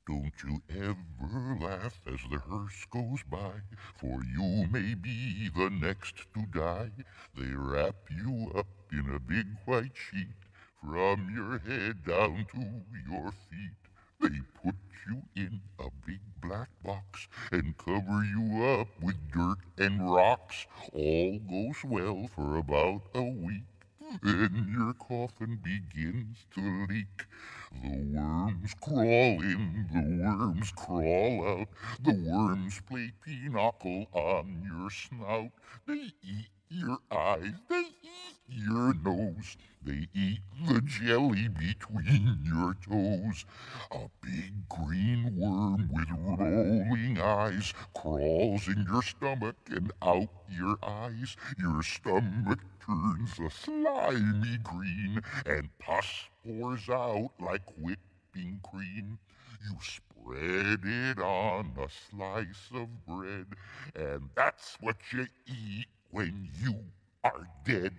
Don't you ever laugh as the hearse goes by, for you may be the next to die. They wrap you up in a big white sheet, from your head down to your feet. They put you in a big black box and cover you up with dirt and rocks. All goes well for about a week. Then your coffin begins to leak. The worms crawl in, the worms crawl out. The worms play pinochle on your snout. They eat your eyes, they eat your nose. They eat the jelly between your toes. A big green worm with rolling eyes crawls in your stomach and out your eyes. Your stomach turns a slimy green, and pus pours out like whipping cream. You spread it on a slice of bread, and that's what you eat when you are dead.